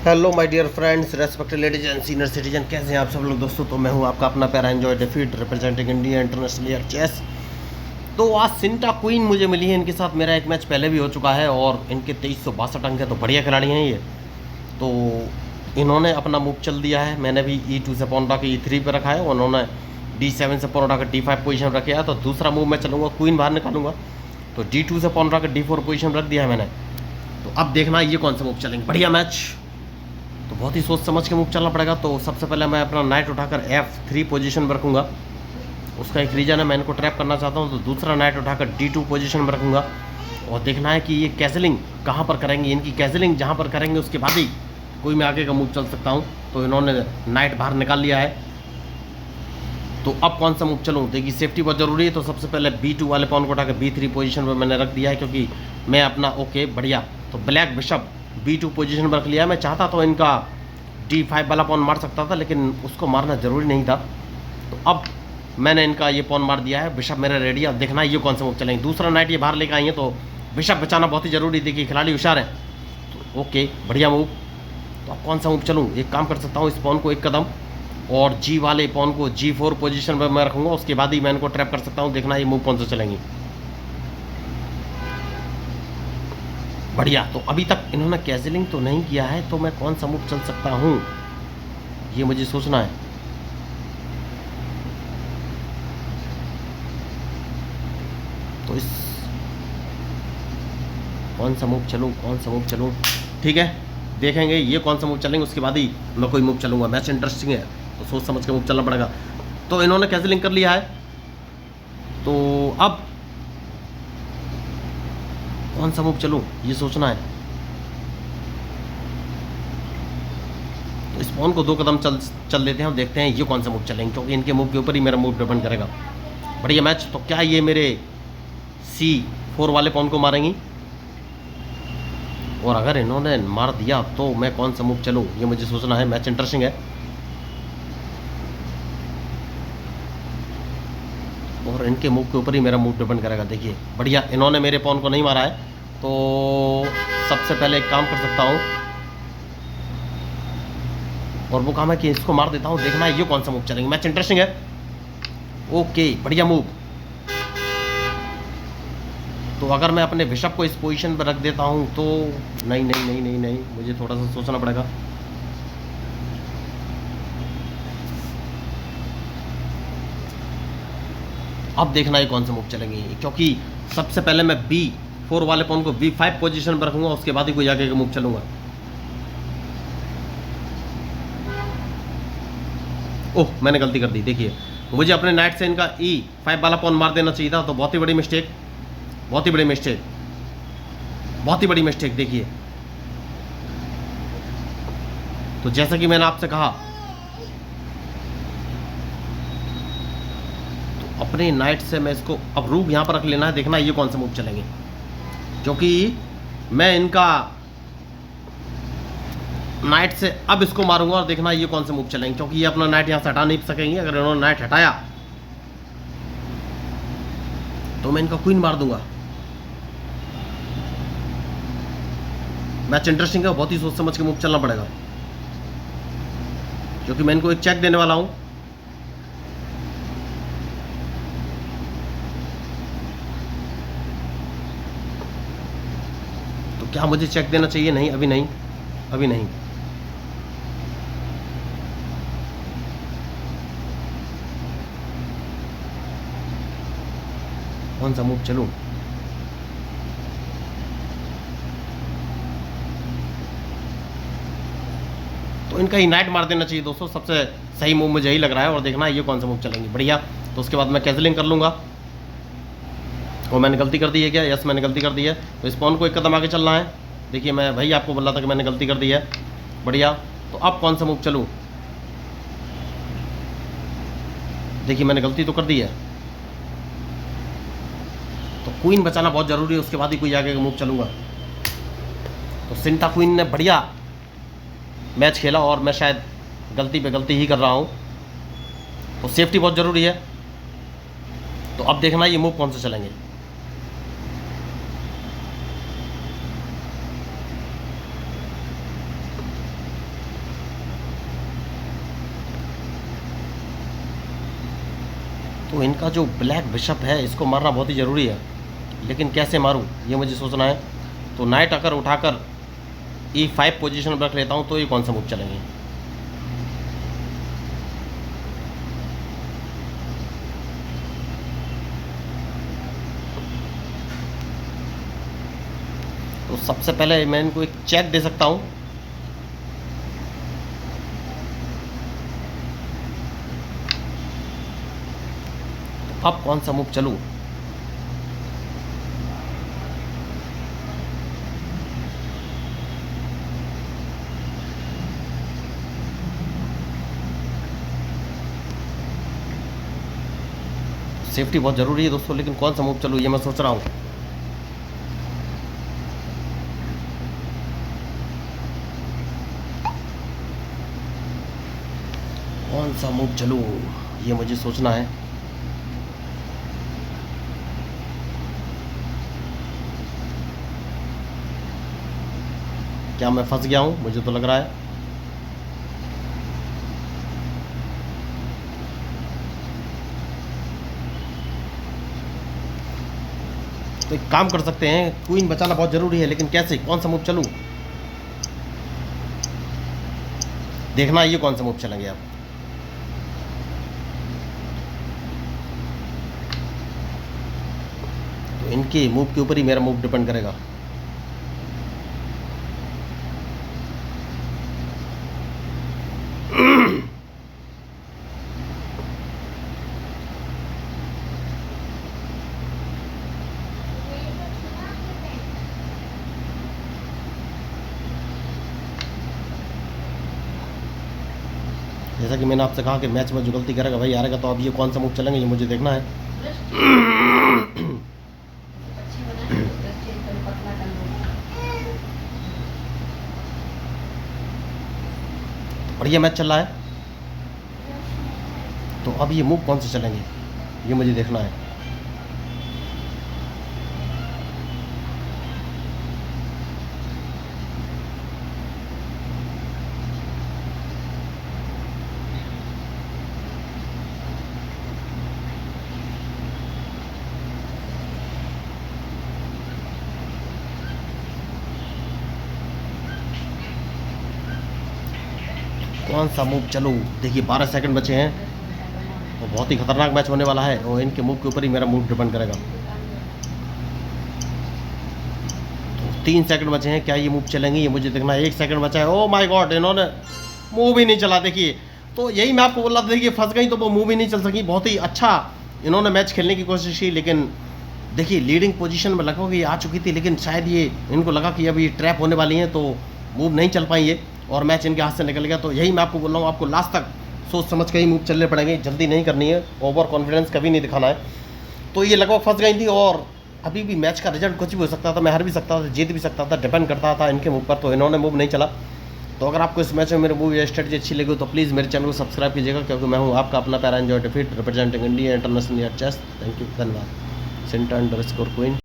Hello my dear friends, respected ladies and senior citizen, कैसे हैं आप सब लोग दोस्तों। तो मैं हूं आपका अपना प्यारा एंजॉय डिफीट representing India international year chess. तो आज सिंटा क्वीन मुझे मिली है। इनके साथ मेरा एक मैच पहले भी हो चुका है और इनके 2362 अंक है, तो बढ़िया खिलाड़ी हैं ये। तो इन्होंने अपना मूव चल दिया है। मैंने भी E2 से पॉन उठा के E3 पर रखा है, उन्होंने D7 से पॉन उठा के D5 पोजीशन रखा है। तो दूसरा मूव मैं चलूँगा, क्वीन बाहर निकालूंगा। तो D2 से पॉन उठा के D4 पोजीशन रख दिया है मैंने। तो अब देखना ये कौन सा मूव चलेंगे। बढ़िया मैच, तो बहुत ही सोच समझ के मूव चलना पड़ेगा। तो सबसे पहले मैं अपना नाइट उठाकर F3 पोजीशन में रखूँगा। उसका एक रीज़न है, मैं इनको ट्रैप करना चाहता हूँ। तो दूसरा नाइट उठाकर D2 पोजीशन में रखूँगा और देखना है कि ये कैसलिंग कहाँ पर करेंगे। इनकी कैसलिंग जहाँ पर करेंगे उसके बाद ही कोई मैं आगे का मूव चल सकता हूँ। तो इन्होंने नाइट बाहर निकाल लिया है। तो अब कौन सा मूव चलूँ, देखिए सेफ्टी बहुत ज़रूरी है। तो सबसे पहले B2 वाले पॉन को उठाकर B3 पोजीशन पर मैंने रख दिया है, क्योंकि मैं अपना ओके बढ़िया। तो ब्लैक बिशप B2 पोजीशन पर रख लिया है। मैं चाहता तो इनका D5 वाला पॉन मार सकता था, लेकिन उसको मारना ज़रूरी नहीं था। तो अब मैंने इनका ये पॉन मार दिया है। बिशप मेरा रेडी है। अब देखना ये कौन सा मूव चलेंगे। दूसरा नाइट ये बाहर लेकर आई है, तो बिशप बचाना बहुत ही ज़रूरी। देखिए खिलाड़ी होशियार है। तो ओके बढ़िया मूव। तो अब कौन सा मूव चलूँ, एक काम कर सकता हूँ, इस पॉन को एक कदम और G वाले पॉन को G4 पोजीशन पर मैं रखूँगा। उसके बाद ही मैं इनको ट्रैप कर सकता हूँ। देखना ये मूव कौन सा चलेंगे। बढ़िया, तो अभी तक इन्होंने कैसलिंग तो नहीं किया है, तो मैं कौन सा मूव चल सकता हूँ ये मुझे सोचना है। तो इस कौन सा मूव चलूँ, ठीक है देखेंगे ये कौन सा मूव चलेंगे, उसके बाद ही मैं कोई मूव चलूँगा। मैच इंटरेस्टिंग है तो सोच समझ के मूव चलना पड़ेगा। तो इन्होंने कैसलिंग कर लिया है, तो अब कौन सा मूव चलूँ ये सोचना है। तो इस पॉन को दो कदम चल लेते हैं और देखते हैं ये कौन सा मूव चलेंगे, क्योंकि इनके मूव के ऊपर ही मेरा मूव डिपेंड करेगा। बढ़िया मैच। तो क्या ये मेरे C4 वाले पॉन को मारेंगी, और अगर इन्होंने मार दिया तो मैं कौन सा मूव चलूँ ये मुझे सोचना है। मैच इंटरेस्टिंग है और इनके मूव के ऊपर ही मेरा मूव डिपेंड करेगा। देखिए बढ़िया, इन्होंने मेरे पॉन को नहीं मारा है, तो सबसे पहले एक काम कर सकता हूँ, और वो काम है कि इसको मार देता हूँ। देखना है ये कौन सा मूव चलेंगे। मैच इंटरेस्टिंग है। ओके बढ़िया मूव। तो अगर मैं अपने बिशप को इस पोजीशन पर रख देता हूँ तो नहीं, मुझे थोड़ा सा सोचना पड़ेगा। अब देखना है कौन सा मूव चलेंगे, क्योंकि सबसे पहले मैं B4 वाले पॉन को B5 पोजीशन पर रखूंगा, उसके बाद ही कोई आगे का मूव चलूंगा। ओह मैंने गलती कर दी। देखिए मुझे अपने नाइट से इनका E5 वाला पॉन मार देना चाहिए था। तो बहुत ही बड़ी मिस्टेक, देखिए। तो जैसा कि मैंने आपसे कहा, तो अपने नाइट से मैं इसको अब रूक यहाँ पर रख लेना है। देखना ये कौन से मूव चलेंगे, क्योंकि मैं इनका नाइट से अब इसको मारूंगा और देखना ये कौन से मूव चलेंगे, क्योंकि ये अपना नाइट यहाँ से हटा नहीं सकेंगे। अगर इन्होंने नाइट हटाया तो मैं इनका क्वीन मार दूंगा। मैच इंटरेस्टिंग है, बहुत ही सोच समझ के मूव चलना पड़ेगा, क्योंकि मैं इनको एक चेक देने वाला हूं। तो क्या मुझे चेक देना चाहिए? नहीं, अभी नहीं। कौन सा मूव चलूं? तो इनका ही नाइट मार देना चाहिए दोस्तों। सबसे सही मूव मुझे यही लग रहा है, और देखना ये कौन सा मूव चलेंगे। बढ़िया, तो उसके बाद मैं कैसलिंग कर लूँगा। और मैंने गलती कर दी है क्या? यस मैंने गलती कर दी है। तो इस पॉन को एक कदम आगे चलना है। देखिए मैं वही आपको बोल रहा था कि मैंने गलती कर दी है। बढ़िया, तो अब कौन सा मूव चलूँ? देखिए मैंने गलती तो कर दी है, तो क्वीन बचाना बहुत ज़रूरी है, उसके बाद ही कोई आगे का मूव चलूँगा। तो सिंटा क्वीन ने बढ़िया मैच खेला, और मैं शायद गलती पे गलती ही कर रहा हूँ। तो सेफ्टी बहुत ज़रूरी है। तो अब देखना ये मूव कौन से चलेंगे। तो इनका जो ब्लैक बिशप है इसको मारना बहुत ही ज़रूरी है, लेकिन कैसे मारूं ये मुझे सोचना है। तो नाइट अगर उठाकर E5 पोजीशन पर रख लेता हूं तो ये कौन सा मूव चलेंगे। तो सबसे पहले मैं इनको एक चेक दे सकता हूं। तो अब कौन सा मूव चलूं। सेफ्टी बहुत ज़रूरी है दोस्तों, लेकिन कौन सा मूव चलूं ये मैं सोच रहा हूँ। कौन सा मूव चलूं ये मुझे सोचना है। क्या मैं फंस गया हूँ, मुझे तो लग रहा है। तो एक काम कर सकते हैं, क्वीन बचाना बहुत ज़रूरी है, लेकिन कैसे, कौन सा मूव चलूं। देखना ये कौन सा मूव चलेंगे आप। तो इनके मूव के ऊपर ही मेरा मूव डिपेंड करेगा। जैसा कि मैंने आपसे कहा कि मैच में जो गलती करेगा वही हारेगा, तो अब ये कौन सा मूव चलेंगे ये मुझे देखना है। और ये मैच चल रहा है, तो अब ये मूव कौन से चलेंगे ये मुझे देखना है। कौन सा मूव चलूं। देखिए 12 सेकंड बचे हैं, तो बहुत ही खतरनाक मैच होने वाला है और इनके मूव के ऊपर ही मेरा मूव डिपेंड करेगा। तो 3 सेकंड बचे हैं, क्या ये मूव चलेंगे ये मुझे देखना है। 1 सेकंड बचा है। ओ माय गॉड, इन्होंने मूव ही नहीं चला। देखिए, तो यही मैं आपको बोल रहा था, देखिए फंस गई तो वो मूव ही नहीं चल सकी। बहुत ही अच्छा इन्होंने मैच खेलने की कोशिश की, लेकिन देखिए लीडिंग पोजीशन में लगभग ये आ चुकी थी, लेकिन शायद ये इनको लगा कि अब ये ट्रैप होने वाली हैं, तो मूव नहीं चल पाई ये और मैच इनके हाथ से निकल गया। तो यही मैं आपको बोल रहा हूँ, आपको लास्ट तक सोच समझ के ही मूव चलने पड़ेंगे, जल्दी नहीं करनी है, ओवर कॉन्फिडेंस कभी नहीं दिखाना है। तो ये लगभग फंस गई थी और अभी भी मैच का रिजल्ट कुछ भी हो सकता था, मैं हार भी सकता था, जीत भी सकता था, डिपेंड करता था इनके मूव पर। तो इन्होंने मूव नहीं चला। तो अगर आपको इस मैच में मेरे मूव या स्ट्रेटजी अच्छी लगी तो प्लीज़ मेरे चैनल को सब्सक्राइब कीजिएगा, क्योंकि मैं हूँ आपका अपना पैरा एंजॉय डिफीट representing India international chess. Thank you, धन्यवाद। सेंटर_क्वीन।